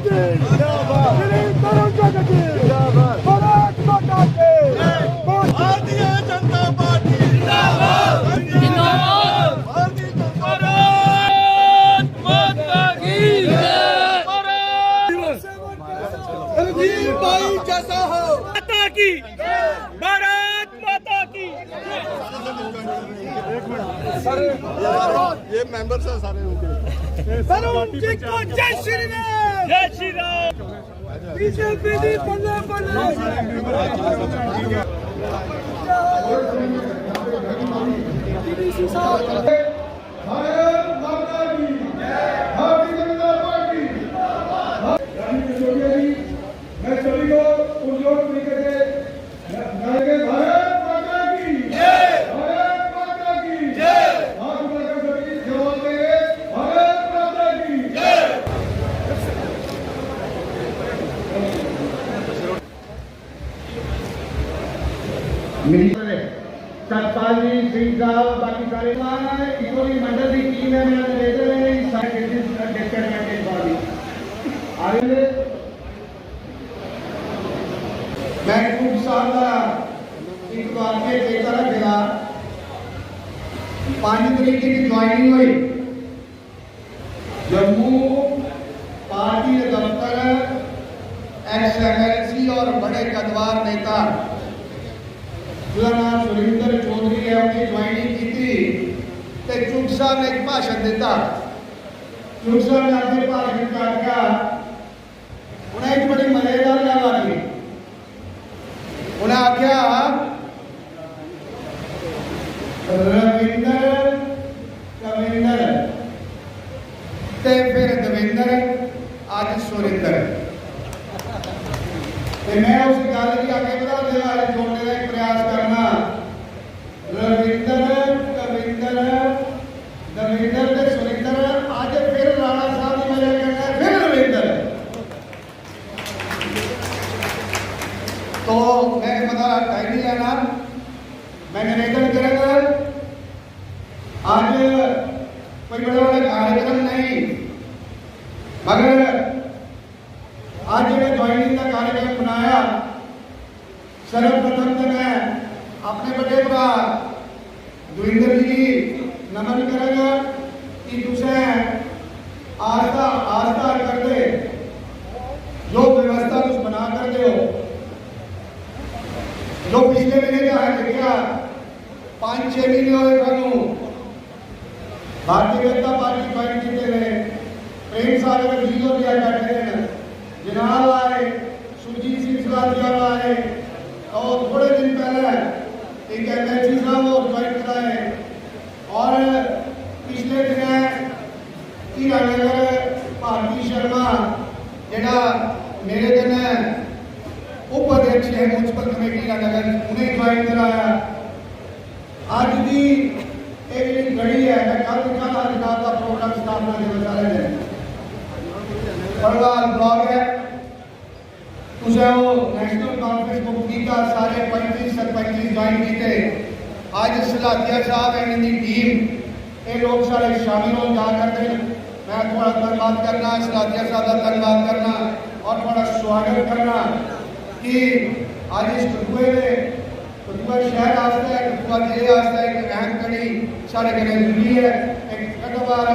की श्री तरुण चटर्जी भारत माता की भारतीय जनता पार्टी जिंदाबाद जिंदाबाद भारतीय भारत माता की रणधीर भाई जैसा हो माता की भारत माता की। ये मेंबर्स हैं सारे उनके। तरुण जी को जय श्री राम जय श्री राम। बीजेपी दी बल्ले बल्ले। भारत माता की भारतीय जनता पार्टी मैं सभी को पुरजोर तरीके से भारत माता की जय भारत माता की जय हाथ उठाकर सभी जवाब देंगे भारत माता की जय। सतपाल जी सिंह साहब बाकी सारे इकोनॉमी मंडल की टीम है मेरा लेकर मैं खूब साल का एक वाक्य लेकर गया 5 तरीके की ज्वाइनिंग हुई जम्मू पार्टी दफ्तर एक्स एमएलसी और बड़े कदवार नेता नाम सुरेंद्र चौधरी है उनकी ज्वाइनिंग की थी तो चुग साहब ने एक भाषण दिता। चुग साहब ने अपने भाषण का क्या उन्हें एक बड़ी मजेदार गल आखी उन्हें आख्या रविंदर कविंदर ते फिर दविंदर आज सुरेंद्र मैं उस गल की आगे बढ़ाने वाले जोड़ने का एक प्रयास करना रविंदर कविंदर दविंदर ते सुरेंद्र आज फिर राणा साहब की वजह करना फिर रविंदर। तो मैं पता टाइम नहीं लेना मैं निवेदन करूंगा आज कोई बड़ा बड़ा कार्यक्रम नहीं मगर आज जो ज्वाइनिंग का कार्यक्रम बनाया सर्वप्रथम तो मैं अपने बड़े भरा दविंदर जी नमन करेगा कि तुझे आस्था आस्था कर दे जो व्यवस्था तुम बना कर दे हो जो पिछले महीने का है देखा 5-6 महीने हुए कानू भारतीय जनता पार्टी ज्वाइन किए रहे प्रेम सागर जी भी बैठे हैं जनाब आए सुरजीत सिंह सलाथिया आए और थोड़े दिन पहले एक एमएलसी साहब और ज्वाइन कराए और पिछले दिन हीरानगर भारती शर्मा जरा मेरे दिन उपाध्यक्ष है म्यूनसिपल कमेटी हीरानगर उन्हें ज्वाइन कराया। आज की एक घड़ी है मैं कल का प्रोग्राम स्थापना दिवस वाले दिन परवाल ब्लॉग है तुझे वो नेशनल कॉन्फ्रेंस मुक्ति का सारे 35-35 ज्वाइन किए आज सलाथिया साहब एंड इनकी टीम ये लोग सारे शामिल हो जा करते मैं थोड़ा धन्यवाद करना सलाथिया साहब का धन्यवाद करना और थोड़ा स्वागत करना कि आज इस कठुए में कठुआ शहर आस्ते कठुआ जिले आस्ते एक अहम कड़ी साढ़े कने जुड़ी है एक कटवार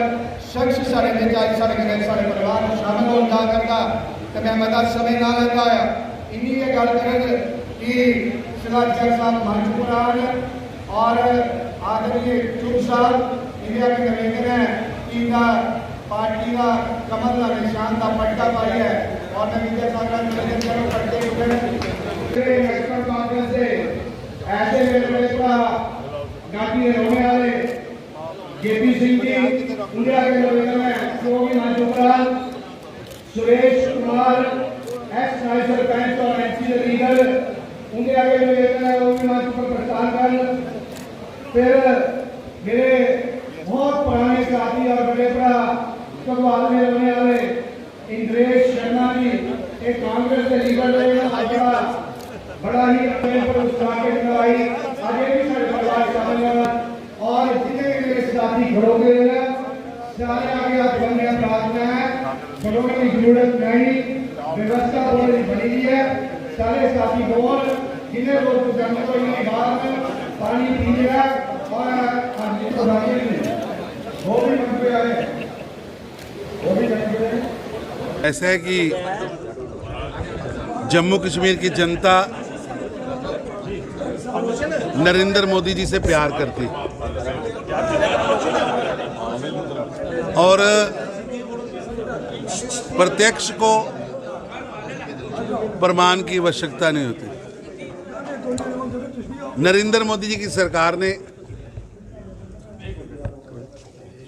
शख्स साढ़े साढ़े कने साढ़े परिवार में शामिल हो जा करता तो मैं मदद समय ना लेता है इन्हीं ये गल कर कि सलाथिया साहब मंच पर आए और आदरणीय चुग साहब इंडिया के निवेदन है कि पार्टी का कमल का निशान का पट्टा पाई है और मैं विजय सागर निवेदन करूँ पट्टे उठे नेशनल कांग्रेस से ऐसे मेरे गांधी रोने वाले जेपी सिंह जी इंडिया के निवेदन है सुरेश कुमार एक्स वाइस सरपंच और एमसी लीडर उनके आगे निवेदन है वो भी मंच पर प्रस्थान कर। फिर मेरे बहुत पुराने साथी और बड़े बड़ा कटवाल में रहने वाले इंद्रेश शर्मा जी एक कांग्रेस के लीडर रहे बड़ा ही अपने पर उत्साह के दिखाई आगे भी सारे परिवार शामिल हैं और जितने भी मेरे साथी खड़ोगे हैं सारे आगे आप बनने प्रार्थना है। घबराने की जरूरत नहीं, व्यवस्था ऑलरेडी बनी हुई है। सारे साथी बोल जिन्हें लोग गुजरने को ये बात पानी पी लिया और वो भी मन पे आए, वो भी मन पे आए। ऐसा है कि जम्मू कश्मीर की जनता नरेंद्र मोदी जी से प्यार करती और प्रत्यक्ष को प्रमाण की आवश्यकता नहीं होती। नरेंद्र मोदी जी की सरकार ने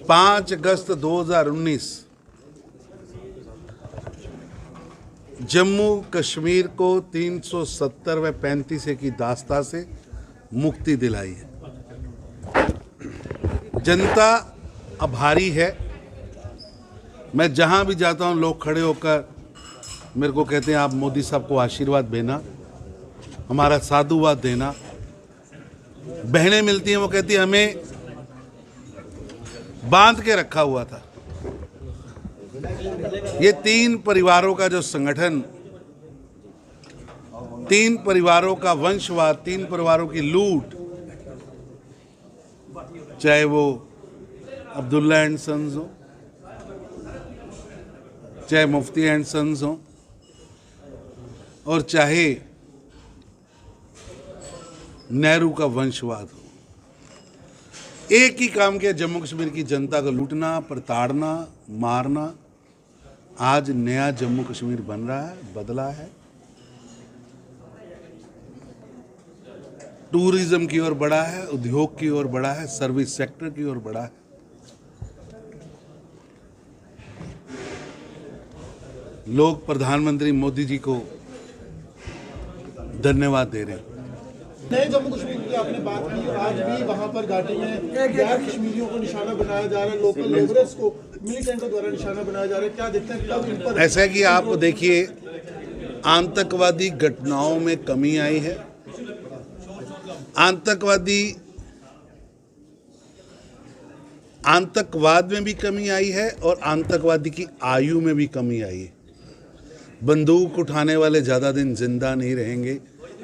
5 अगस्त 2019 जम्मू कश्मीर को 370 व 35 की दास्ता से मुक्ति दिलाई है। जनता आभारी है। मैं जहां भी जाता हूं लोग खड़े होकर मेरे को कहते हैं आप मोदी साहब को आशीर्वाद देना, हमारा साधुवाद देना। बहनें मिलती हैं, वो कहती हैं हमें बांध के रखा हुआ था। ये 3 परिवारों का जो संगठन, 3 परिवारों का वंशवाद, 3 परिवारों की लूट, चाहे वो अब्दुल्ला एंड सन्स हो, चाहे मुफ्ती एंड सन्स हो, और चाहे नेहरू का वंशवाद हो, एक ही काम किया जम्मू कश्मीर की जनता को लूटना, प्रताड़ना, मारना। आज नया जम्मू कश्मीर बन रहा है, बदला है। टूरिज्म की ओर बढ़ा है, उद्योग की ओर बढ़ा है, सर्विस सेक्टर की ओर बढ़ा है। लोग प्रधानमंत्री मोदी जी को धन्यवाद दे रहे हैं। नए जम्मू कश्मीर की आपने बात की, आज भी वहां पर घाटी में गैर कश्मीरियों को निशाना बनाया जा रहा है, लोकल लेबरर्स को मिलिटेंटों द्वारा निशाना बनाया जा रहा है। क्या देखते हैं कब इन पर ऐसा है कि आप देखिए आतंकवादी घटनाओं में कमी आई है। आतंकवाद में भी कमी आई है और आतंकवादी की आयु में भी कमी आई है। बंदूक उठाने वाले ज़्यादा दिन जिंदा नहीं रहेंगे,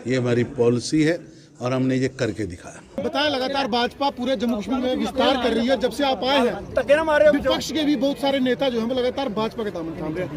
ये हमारी पॉलिसी है और हमने ये करके दिखाया। बताया लगातार भाजपा पूरे जम्मू कश्मीर में विस्तार कर रही है। जब से आप आए हैं विपक्ष के भी बहुत सारे नेता जो हैं वो लगातार भाजपा के दामन थाम रहे हैं।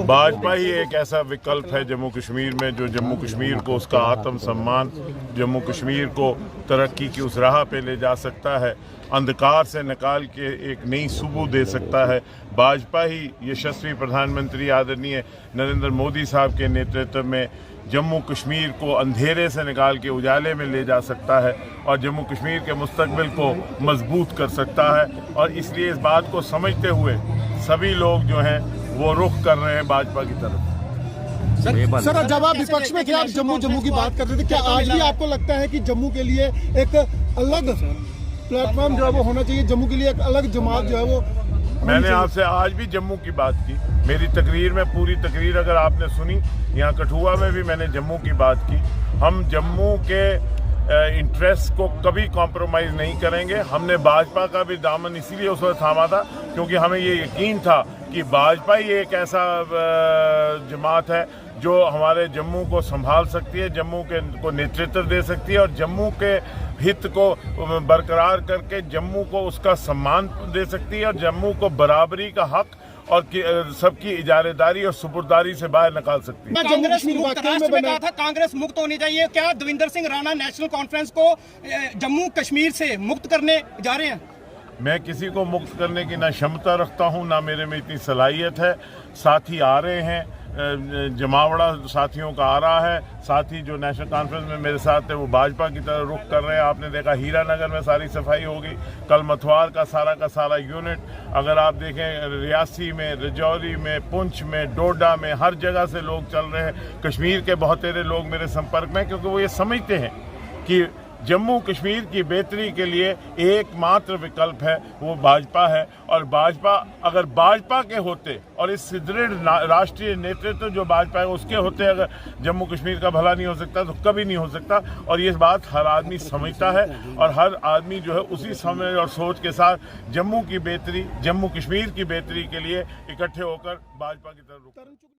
भाजपा ही एक ऐसा विकल्प है जम्मू कश्मीर में जो जम्मू कश्मीर को उसका आत्म सम्मान, जम्मू कश्मीर को तरक्की की उस राह पे ले जा सकता है, अंधकार से निकाल के एक नई सुबह दे सकता है। भाजपा ही यशस्वी प्रधानमंत्री आदरणीय नरेंद्र मोदी साहब के नेतृत्व में जम्मू कश्मीर को अंधेरे से निकाल के उजाले में ले जा सकता है और जम्मू कश्मीर के मुस्तकबिल को मजबूत कर सकता है। और इसलिए इस बात को समझते हुए सभी लोग जो हैं वो रुख कर रहे हैं भाजपा की तरफ। सर जब आप विपक्ष में थे, आप जम्मू की बात कर रहे थे, क्या आज भी आपको लगता है कि जम्मू के लिए एक अलग प्लेटफॉर्म जो है वो होना चाहिए, जम्मू के लिए एक अलग जमात जो है वो? मैंने आपसे आज भी जम्मू की बात की, मेरी तकरीर में पूरी तकरीर अगर आपने सुनी, यहाँ कठुआ में भी मैंने जम्मू की बात की। हम जम्मू के इंटरेस्ट को कभी कॉम्प्रोमाइज़ नहीं करेंगे। हमने भाजपा का भी दामन इसीलिए उस वक्त थामा था क्योंकि हमें ये यकीन था कि भाजपा ही एक ऐसा जमात है जो हमारे जम्मू को संभाल सकती है, जम्मू के को नेतृत्व दे सकती है और जम्मू के हित को बरकरार करके जम्मू को उसका सम्मान दे सकती है और जम्मू को बराबरी का हक और सबकी इजारेदारी और सुपुर्दारी से बाहर निकाल सकती है। कांग्रेस मुक्त राष्ट्र में कहा था कांग्रेस मुक्त होनी चाहिए, क्या देवेंद्र सिंह राणा नेशनल कॉन्फ्रेंस को जम्मू कश्मीर से मुक्त करने जा रहे हैं? मैं किसी को मुक्त करने की ना क्षमता रखता हूं, ना मेरे में इतनी सलाहियत है। साथी आ रहे हैं, जमावड़ा साथियों का आ रहा है, साथी जो नेशनल कॉन्फ्रेंस में मेरे साथ है वो भाजपा की तरफ रुख कर रहे हैं। आपने देखा हीरानगर में सारी सफाई होगी, कल मथुआर का सारा यूनिट, अगर आप देखें रियासी में, रजौरी में, पुंछ में, डोडा में, हर जगह से लोग चल रहे हैं। कश्मीर के बहुतेरे लोग मेरे संपर्क में, क्योंकि वो ये समझते हैं कि जम्मू कश्मीर की बेहतरी के लिए एकमात्र विकल्प है वो भाजपा है। और भाजपा अगर भाजपा के होते और इस सुदृढ़ राष्ट्रीय नेतृत्व जो भाजपा है उसके होते अगर जम्मू कश्मीर का भला नहीं हो सकता तो कभी नहीं हो सकता। और ये बात हर आदमी समझता है और हर आदमी जो है उसी समझ और सोच के साथ जम्मू की बेहतरी, जम्मू कश्मीर की बेहतरी के लिए इकट्ठे होकर भाजपा की तरफ रुख